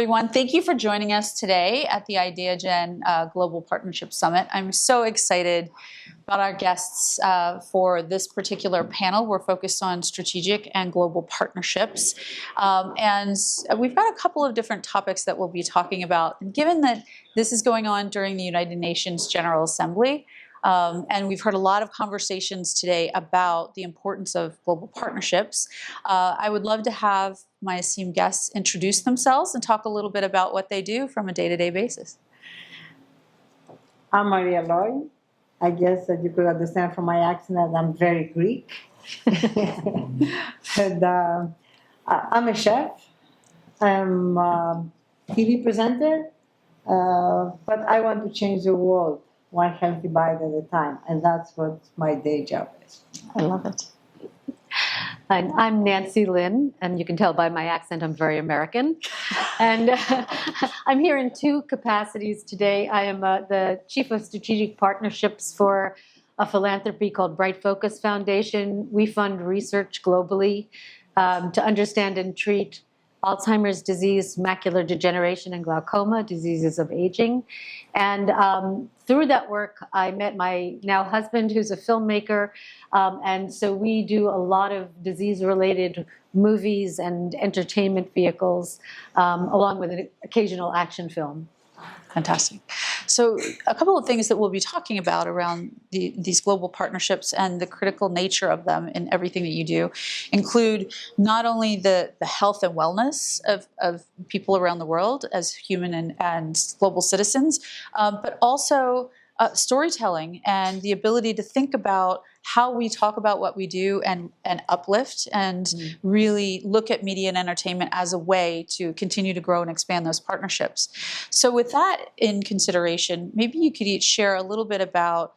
everyone. Thank you for joining us today at the Ideagen Global Partnership Summit. I'm so excited about our guests for this particular panel. We're focused on strategic and global partnerships. And we've got a couple of different topics that we'll be talking about. And given that this is going on during the United Nations General Assembly, and we've heard a lot of conversations today about the importance of global partnerships, I would love to have my esteemed guests introduce themselves and talk a little bit about what they do from a day-to-day basis. I'm Maria Loi. I guess that you could understand from my accent that I'm very Greek. And, I'm a chef. I'm a TV presenter. But I want to change the world one healthy bite at a time. And that's what my day job is. I love it. I'm Nancy Lynn, and you can tell by my accent I'm very American. And I'm here in two capacities today. I am the Chief of Strategic Partnerships for a philanthropy called Bright Focus Foundation. We fund research globally to understand and treat Alzheimer's disease, macular degeneration, and glaucoma, diseases of aging. And through that work, I met my now husband, who's a filmmaker. And so we do a lot of disease-related movies and entertainment vehicles, along with an occasional action film. Fantastic. So a couple of things that we'll be talking about around these global partnerships and the critical nature of them in everything that you do include not only the health and wellness of people around the world as human and global citizens, but also storytelling and the ability to think about how we talk about what we do and uplift and really look at media and entertainment as a way to continue to grow and expand those partnerships. So with that in consideration, maybe you could each share a little bit about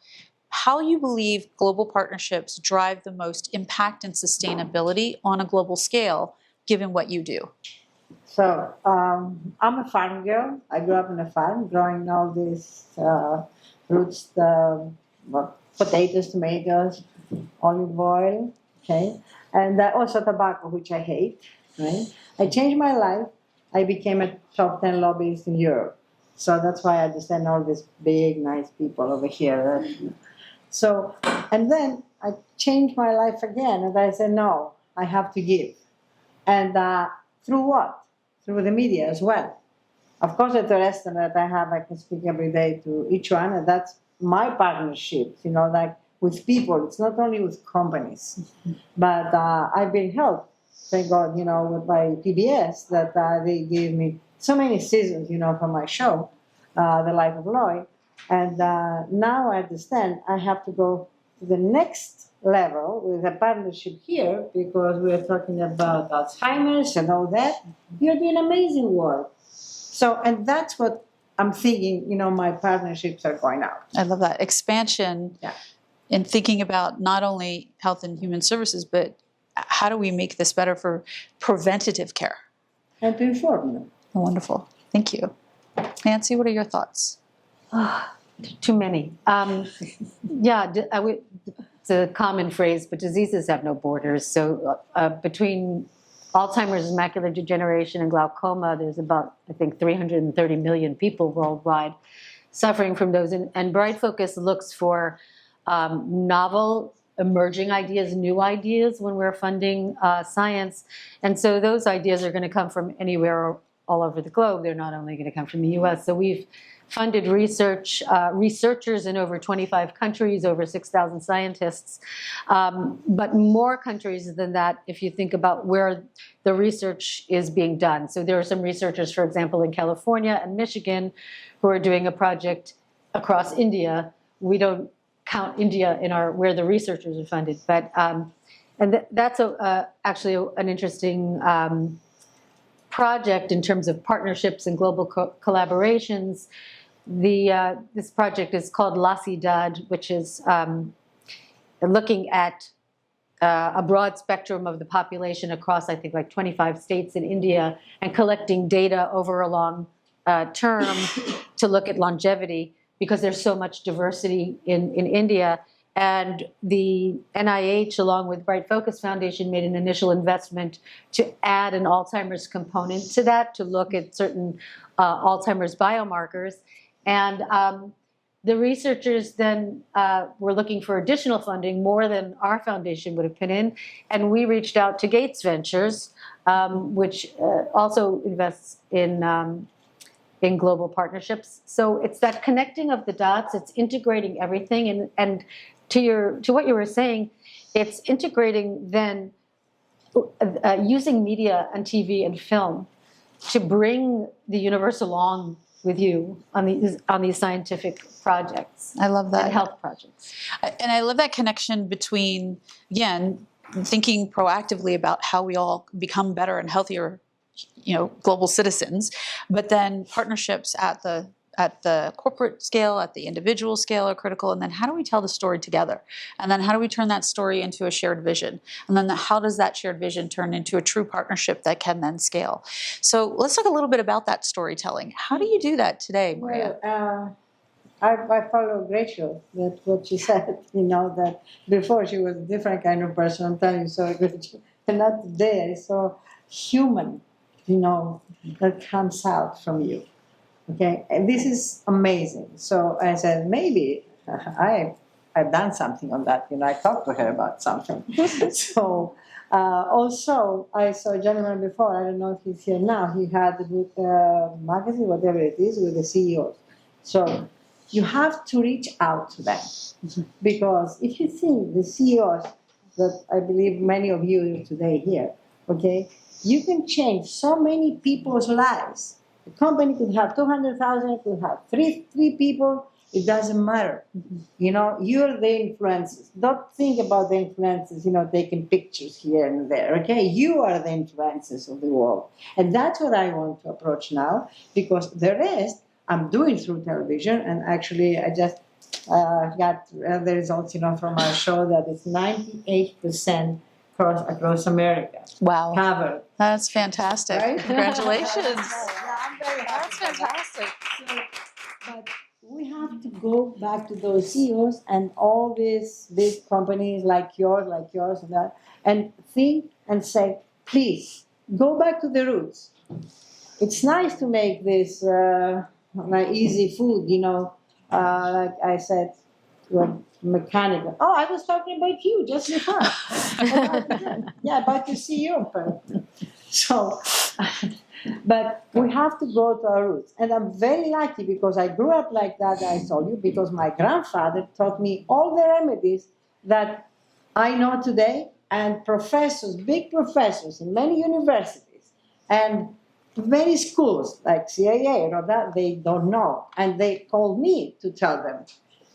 how you believe global partnerships drive the most impact and sustainability on a global scale, given what you do. So I'm a farm girl. I grew up in a farm, growing all these roots, potatoes, tomatoes, olive oil, okay? And also tobacco, which I hate, right? I changed my life. I became a top 10 lobbyist in Europe. So that's why I understand all these big, nice people over here. So, and then I changed my life again, and I said, no, I have to give. And through what? Through the media as well. Of course, at the restaurant that I have, I can speak every day to each one, and that's my partnerships, like with people. It's not only with companies, but I've been helped, thank God, with my PBS, that they gave me so many seasons, for my show, The Life of Loi. And now I understand I have to go to the next level with a partnership here, because we're talking about Alzheimer's and all that. You're doing amazing work. So, and that's what I'm thinking, my partnerships are going out. I love that expansion in thinking about not only health and human services, but how do we make this better for preventative care? And to inform them. Wonderful. Thank you. Nancy, what are your thoughts? Too many. It's a common phrase, but diseases have no borders. So between Alzheimer's, macular degeneration, and glaucoma, there's about, I think, 330 million people worldwide suffering from those. And Bright Focus looks for novel, emerging ideas, new ideas when we're funding science. And so those ideas are going to come from anywhere all over the globe. They're not only going to come from the US. So we've funded researchers in over 25 countries, over 6,000 scientists, but more countries than that if you think about where the research is being done. So there are some researchers, for example, in California and Michigan who are doing a project across India. We don't count India in where the researchers are funded, but that's actually an interesting project in terms of partnerships and global collaborations. This project is called La Ciudad, which is looking at a broad spectrum of the population across, I think, like 25 states in India, and collecting data over a long term to look at longevity, because there's so much diversity in India. And the NIH, along with Bright Focus Foundation, made an initial investment to add an Alzheimer's component to that, to look at certain Alzheimer's biomarkers. And the researchers then were looking for additional funding, more than our foundation would have put in. And we reached out to Gates Ventures, which also invests in global partnerships. So it's that connecting of the dots, it's integrating everything. And to what you were saying, it's integrating then using media and TV and film to bring the universe along with you on these scientific projects. I love that. And health projects. And I love that connection between, again, thinking proactively about how we all become better and healthier, global citizens, but then partnerships at the corporate scale, at the individual scale are critical. And then how do we tell the story together? And then how do we turn that story into a shared vision? And then how does that shared vision turn into a true partnership that can then scale? So let's talk a little bit about that storytelling. How do you do that today, Maria? Well, I follow Rachel, that what she said, that before she was a different kind of person, I'm telling you, so good. And not today, it's so human, that comes out from you. Okay, and this is amazing. So I said, maybe I've done something on that. I talked to her about something. So also, I saw a gentleman before. I don't know if he's here now. He had a book magazine, whatever it is, with the CEOs. So you have to reach out to them, because if you think the CEOs that I believe many of you today here, okay, you can change so many people's lives. The company could have 200,000, it could have three people. It doesn't matter. You're the influencers. Don't think about the influencers, taking pictures here and there, okay? You are the influencers of the world. And that's what I want to approach now, because the rest I'm doing through television. And actually, I just got the results, from our show that it's 98% across America. Wow. Covered. That's fantastic. Right? Congratulations. Yeah, I'm very happy. That's fantastic. But we have to go back to those CEOs and all these big companies like yours, and think and say, please, go back to the roots. It's nice to make this easy food, like I said, mechanical. Oh, I was talking about you just before. About your CEO. So, but we have to go to our roots. And I'm very lucky because I grew up like that, I told you, because my grandfather taught me all the remedies that I know today, and professors, big professors in many universities and many schools like CIA, that they don't know. And they called me to tell them.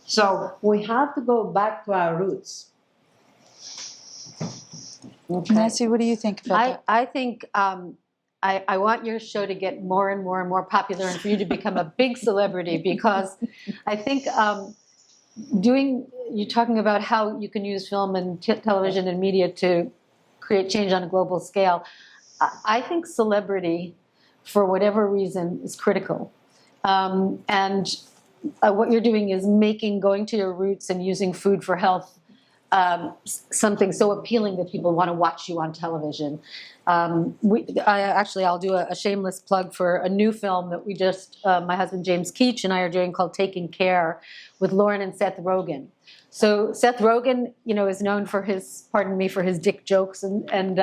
So we have to go back to our roots. Okay. Nancy, what do you think about that? I think I want your show to get more and more and more popular, and for you to become a big celebrity, because I think you're talking about how you can use film and television and media to create change on a global scale. I think celebrity, for whatever reason, is critical. And what you're doing is going to your roots and using food for health, something so appealing that people want to watch you on television. I'll do a shameless plug for a new film that we just, my husband James Keach and I are doing, called Taking Care, with Lauren and Seth Rogen. So Seth Rogen, is known for his dick jokes, and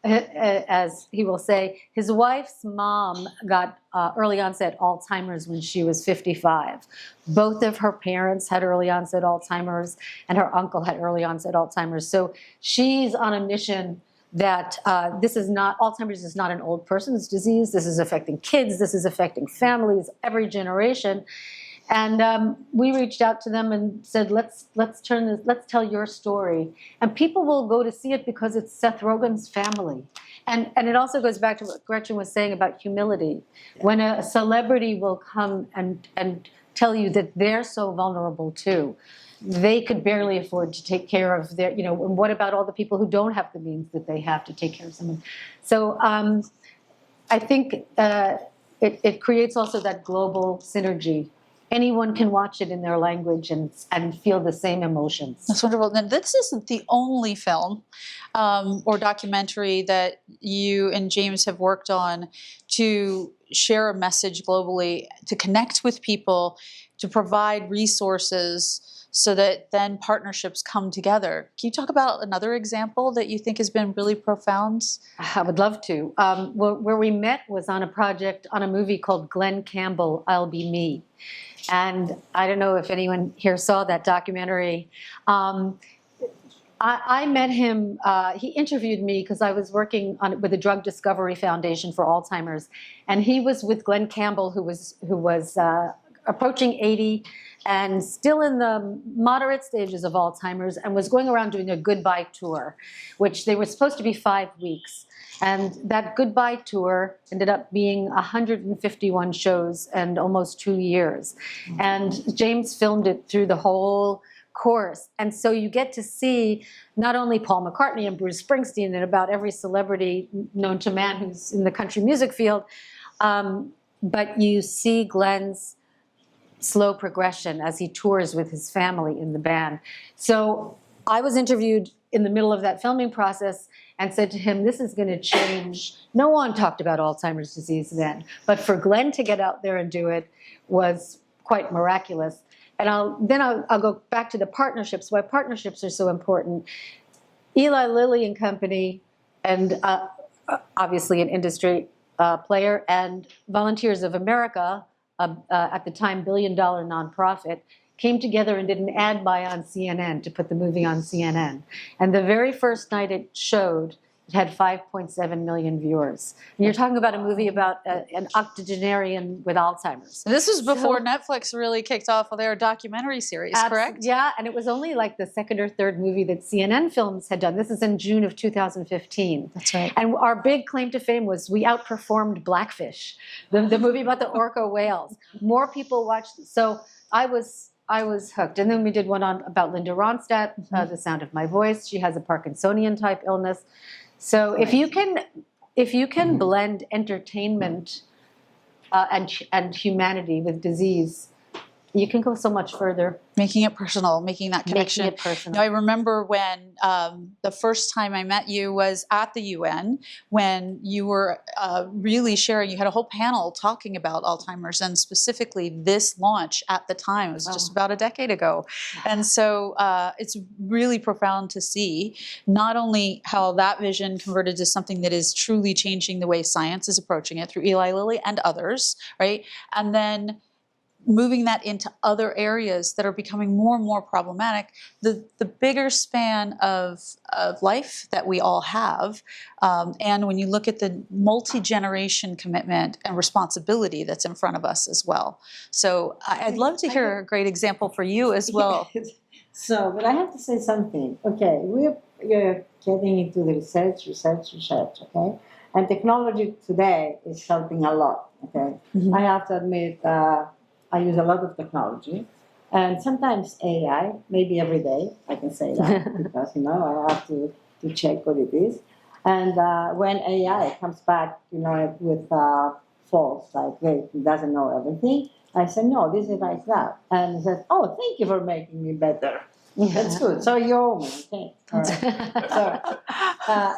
as he will say, his wife's mom got early onset Alzheimer's when she was 55. Both of her parents had early onset Alzheimer's, and her uncle had early onset Alzheimer's. So she's on a mission that Alzheimer's is not an old person's disease. This is affecting kids. This is affecting families, every generation. And we reached out to them and said, let's tell your story. And people will go to see it because it's Seth Rogen's family. And it also goes back to what Gretchen was saying about humility. When a celebrity will come and tell you that they're so vulnerable too, they could barely afford to take care of their, and what about all the people who don't have the means that they have to take care of someone? So I think it creates also that global synergy anyone can watch it in their language and feel the same emotions. That's wonderful. Now, this isn't the only film or documentary that you and James have worked on to share a message globally, to connect with people, to provide resources so that then partnerships come together. Can you talk about another example that you think has been really profound? I would love to. Where we met was on a project, on a movie called Glen Campbell, I'll Be Me. And I don't know if anyone here saw that documentary. I met him, he interviewed me because I was working with the Drug Discovery Foundation for Alzheimer's. And he was with Glen Campbell, who was approaching 80 and still in the moderate stages of Alzheimer's, and was going around doing a goodbye tour, which they were supposed to be 5 weeks. And that goodbye tour ended up being 151 shows and almost 2 years. And James filmed it through the whole course. And so you get to see not only Paul McCartney and Bruce Springsteen and about every celebrity known to man who's in the country music field, but you see Glen's slow progression as he tours with his family in the band. So I was interviewed in the middle of that filming process and said to him, this is going to change. No one talked about Alzheimer's disease then, but for Glen to get out there and do it was quite miraculous. And I'll go back to the partnerships, why partnerships are so important. Eli Lilly and Company, and obviously an industry player, and Volunteers of America, at the time billion-dollar nonprofit, came together and did an ad buy on CNN to put the movie on CNN. And the very first night it showed, it had 5.7 million viewers. And you're talking about a movie about an octogenarian with Alzheimer's. And this was before Netflix really kicked off with their documentary series, correct? Yeah, and it was only like the second or third movie that CNN Films had done. This is in June of 2015. That's right. And our big claim to fame was we outperformed Blackfish, the movie about the orca whales. More people watched. So I was hooked. And then we did one about Linda Ronstadt, The Sound of My Voice. She has a Parkinsonian type illness. So if you can blend entertainment and humanity with disease, you can go so much further. Making it personal, making that connection. Making it personal. You know, I remember when the first time I met you was at the UN, when you were really sharing, you had a whole panel talking about Alzheimer's, and specifically this launch at the time. It was just about a decade ago. And so it's really profound to see not only how that vision converted to something that is truly changing the way science is approaching it through Eli Lilly and others, right? And then moving that into other areas that are becoming more and more problematic, the bigger span of life that we all have, and when you look at the multi-generation commitment and responsibility that's in front of us as well. So I'd love to hear a great example for you as well. So, but I have to say something. Okay, we're getting into the research, okay? And technology today is helping a lot, okay? I have to admit, I use a lot of technology, and sometimes AI, maybe every day, I can say that, because, I have to check what it is. And when AI comes back, with faults, like it doesn't know everything, I say, no, this is like that. And it says, oh, thank you for making me better. That's good. So you're okay. All right. So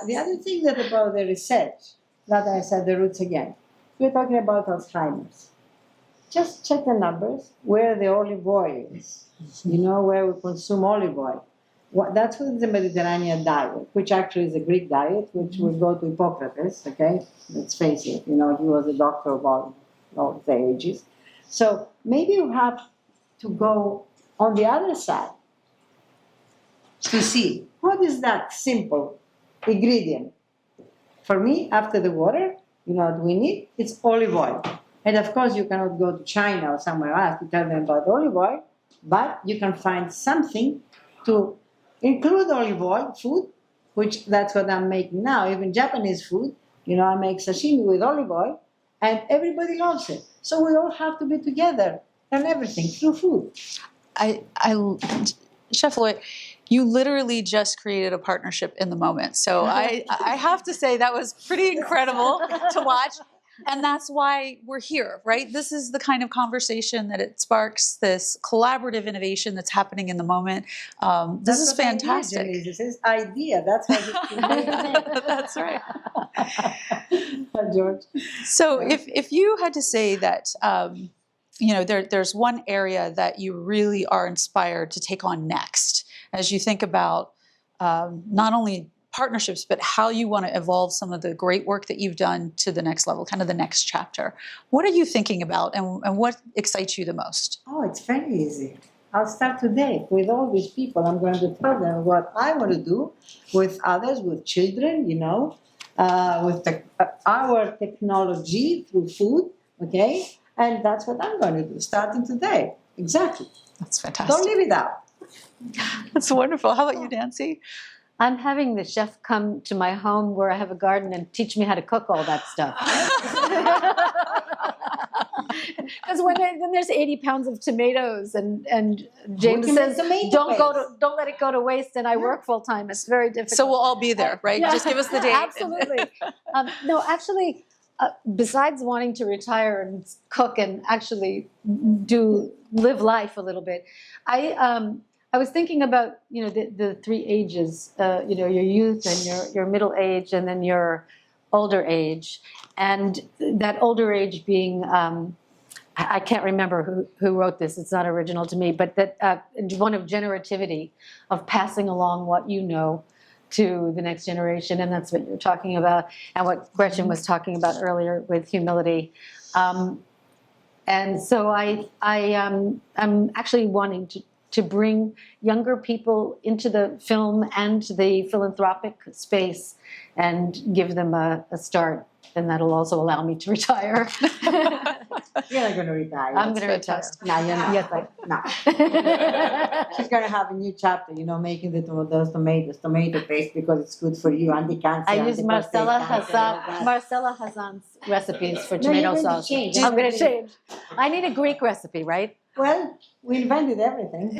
the other thing that about the research, that I said the roots again, we're talking about Alzheimer's. Just check the numbers, where the olive oil is, where we consume olive oil. That's what the Mediterranean diet, which actually is a Greek diet, which will go to Hippocrates, okay? Let's face it, he was a doctor of all the ages. So maybe you have to go on the other side to see what is that simple ingredient. For me, after the water, what we need? It's olive oil. And of course, you cannot go to China or somewhere else to tell them about olive oil, but you can find something to include olive oil, food, which that's what I'm making now, even Japanese food. I make sashimi with olive oil, and everybody loves it. So we all have to be together and everything through food. Chef Loi, you literally just created a partnership in the moment. So I have to say that was pretty incredible to watch. And that's why we're here, right? This is the kind of conversation that it sparks, this collaborative innovation that's happening in the moment. This is fantastic. This is idea. That's how That's right. George. So if you had to say that, there's one area that you really are inspired to take on next as you think about not only partnerships, but how you want to evolve some of the great work that you've done to the next level, kind of the next chapter. What are you thinking about and what excites you the most? Oh, it's very easy. I'll start today with all these people. I'm going to tell them what I want to do with others, with children, with our technology through food, okay? And that's what I'm going to do, starting today. Exactly. That's fantastic. Don't leave it out. That's wonderful. How about you, Nancy? I'm having the chef come to my home where I have a garden and teach me how to cook all that stuff. Because when there's 80 pounds of tomatoes and James says, don't let it go to waste, and I work full time. It's very difficult. So we'll all be there, right? Yeah. Just give us the date. Absolutely. No, actually, besides wanting to retire and cook and actually live life a little bit, I was thinking about, the three ages, your youth and your middle age and then your older age. And that older age being, I can't remember who wrote this, it's not original to me, but that one of generativity, of passing along what you know to the next generation. And that's what you're talking about and what Gretchen was talking about earlier with humility. And so I'm actually wanting to bring younger people into the film and the philanthropic space and give them a start. And that'll also allow me to retire. You're not going to retire. I'm going to retire. No, you're not. Yes, No. She's going to have a new chapter, making those tomato paste because it's good for you, anti-cancer. I use Marcella Hazan's recipes for tomato sauce. I'm going to change. I need a Greek recipe, right? Well, we invented everything.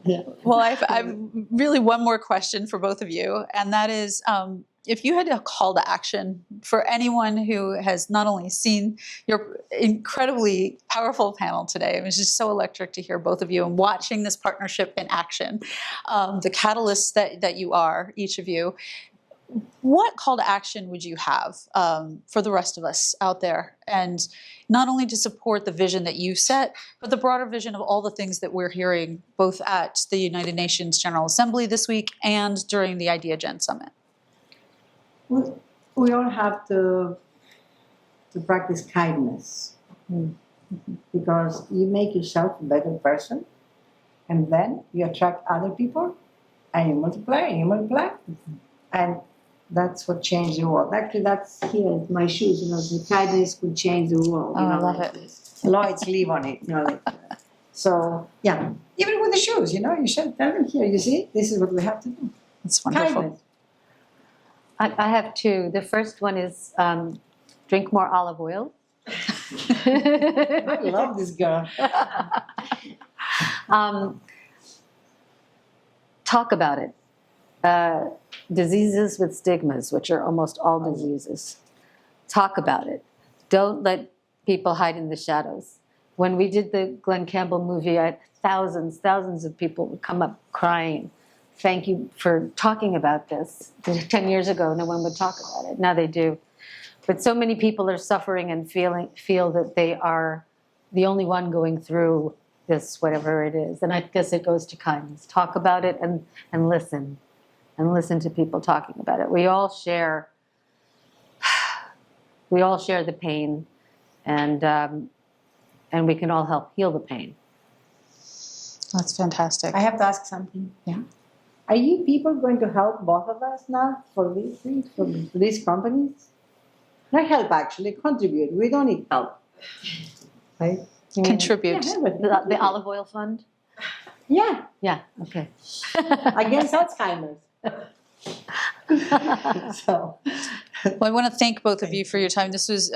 Yeah. Well, I've really one more question for both of you, and that is, if you had a call to action for anyone who has not only seen your incredibly powerful panel today, it was just so electric to hear both of you and watching this partnership in action, the catalysts that you are, each of you, what call to action would you have for the rest of us out there? And not only to support the vision that you set, but the broader vision of all the things that we're hearing both at the United Nations General Assembly this week and during the Ideagen Summit. We all have to practice kindness, because you make yourself a better person, and then you attract other people, and you multiply, and that's what changed the world. Actually, that's here, my shoes, the kindness could change the world. Oh, I love it. Lloyd's leave on it, So, yeah, even with the shoes, you should tell them here, you see, this is what we have to do. That's wonderful. Kindness. I have two. The first one is drink more olive oil. I love this girl. Talk about it. Diseases with stigmas, which are almost all diseases. Talk about it. Don't let people hide in the shadows. When we did the Glen Campbell movie, I had thousands of people would come up crying. Thank you for talking about this. 10 years ago, no one would talk about it. Now they do. But so many people are suffering and feel that they are the only one going through this, whatever it is. And I guess it goes to kindness. Talk about it and listen. And listen to people talking about it. We all share the pain, and we can all help heal the pain. That's fantastic. I have to ask something. Yeah. Are you people going to help both of us now for these things, for these companies? Not help, actually, contribute. We don't need help. Right? Contribute. Yeah, The olive oil fund? Yeah, Yeah, okay. against Alzheimer's. So, Well, I want to thank both of you for your time. This was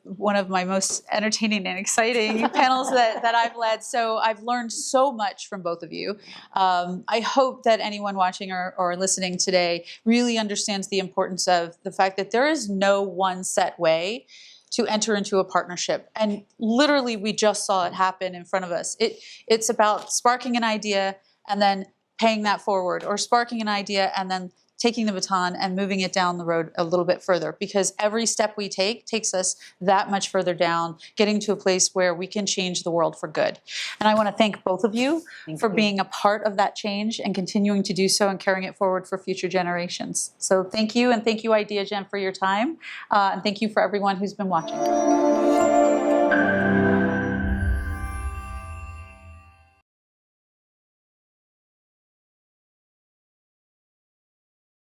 one of my most entertaining and exciting panels that I've led. So I've learned so much from both of you. I hope that anyone watching or listening today really understands the importance of the fact that there is no one set way to enter into a partnership. And literally, we just saw it happen in front of us. It's about sparking an idea and then paying that forward, or sparking an idea and then taking the baton and moving it down the road a little bit further, because every step we take takes us that much further down, getting to a place where we can change the world for good. And I want to thank both of you for being a part of that change and continuing to do so and carrying it forward for future generations. So thank you, and thank you, Ideagen, for your time, and thank you for everyone who's been watching.